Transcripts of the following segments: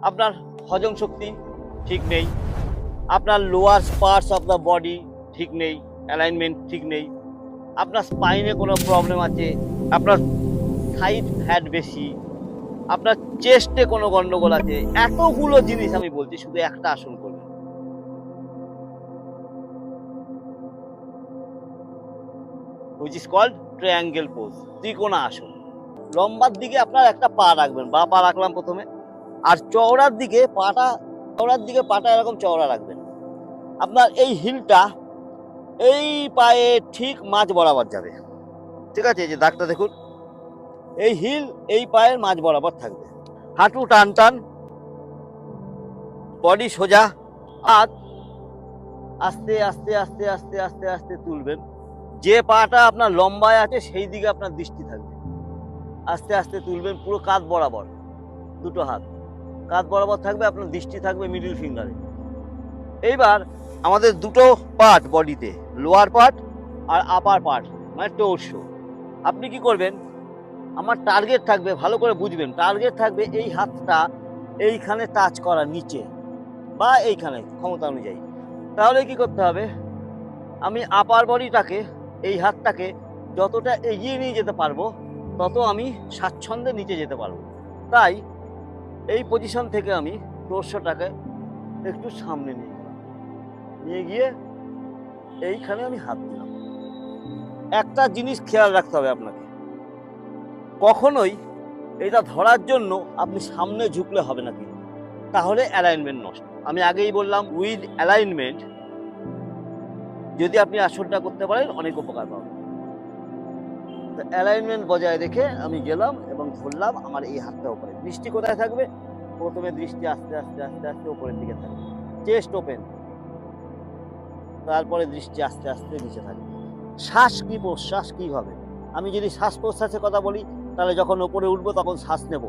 আপনার হজম শক্তি ঠিক নেই, আপনার lower parts of the body ঠিক নেই, অ্যালাইনমেন্ট ঠিক নেই, আপনার স্পাইনে কোনো প্রবলেম আছে, আপনার সাইড ফ্যাট বেশি, আপনার চেস্টে কোনো গন্ডগোল আছে, এতগুলো জিনিস আমি বলছি, শুধু একটা আসন করবেন। which is called triangle pose, ত্রিকোণা আসন। লম্বার দিকে আপনার একটা পা রাখবেন, বা পা রাখলাম প্রথমে, আর চওড়ার দিকে পাটা এরকম চওড়া রাখবেন। আপনার এই হিলটা এই পায়ে ঠিক মাঝ বরাবর যাবে, ঠিক আছে? এই যে দাগটা দেখুন, এই হিল এই পায়ের মাঝ বরাবর থাকবে। হাঁটু টান টান, বডি সোজা, আর আস্তে আস্তে আস্তে আস্তে আস্তে আস্তে তুলবেন। যে পাটা আপনার লম্বায় আছে সেই দিকে আপনার দৃষ্টি থাকবে। আস্তে আস্তে তুলবেন, পুরো কাঁধ বরাবর, দুটো হাত কাঁধ বরাবর থাকবে, আপনার দৃষ্টি থাকবে মিডল ফিঙ্গারে। এইবার আমাদের দুটো পার্ট বডিতে, লোয়ার পার্ট আর আপার পার্ট, মানে টোর্সো। আপনি কি করবেন, আমার টার্গেট থাকবে, ভালো করে বুঝবেন, টার্গেট থাকবে এই হাতটা এইখানে টাচ করা, নিচে বা এইখানে ক্ষমতা অনুযায়ী। তাহলে কি করতে হবে, আমি আপার বডিটাকে, এই হাতটাকে যতটা এগিয়ে নিয়ে যেতে পারবো, তত আমি স্বাচ্ছন্দ্যে নিচে যেতে পারবো। তাই এই পজিশন থেকে আমি টোর্সোটাকে একটু সামনে নিয়ে গিয়ে এইখানে আমি হাত দিলাম। একটা জিনিস খেয়াল রাখতে হবে আপনাকে, কখনোই এটা ধরার জন্য আপনি সামনে ঝুঁকলে হবে না, কিন্তু তাহলে অ্যালাইনমেন্ট নষ্ট। আমি আগেই বললাম, উইথ অ্যালাইনমেন্ট যদি আপনি আসনটা করতে পারেন, অনেক উপকার পাবেন। তো অ্যালাইনমেন্ট বজায় রেখে আমি গেলাম এবং ধরলাম আমার এই হাতটা উপরে। দৃষ্টি কোথায় থাকবে, প্রথমে দৃষ্টি আস্তে আস্তে আস্তে আস্তে উপরের দিকে থাকবে, চেস্ট ওপেন, তারপরে দৃষ্টি আস্তে আস্তে নিচে থাকবে। শ্বাস কি প্রশ্বাস কি হবে, আমি যদি শ্বাস প্রশ্বাসের কথা বলি, তাহলে যখন উপরে উঠবো তখন শ্বাস নেব,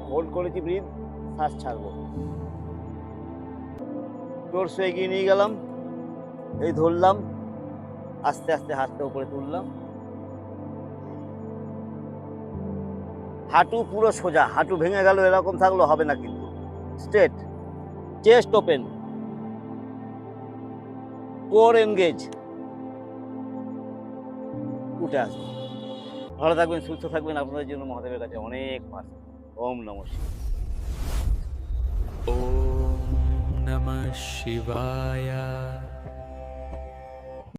হোল্ড করেছি ব্রিথ, শ্বাস ছাড়বো, টোর্সো এগিয়ে নিয়ে গেলাম, এই ধরলাম, আস্তে আস্তে হাতটা উপরে তুললাম, হাঁটু পুরো সোজা, হাঁটু ভেঙে গেল এরকম থাকলে হবে না, কিন্তু straight, chest open, core engage, উঠে আসবে। ভালো থাকবেন, সুস্থ থাকবেন, আপনাদের জন্য মহাদেবের কাছে অনেক প্রার্থনা। ওম নমঃ শিবায়। ॐ नमः शिवाय।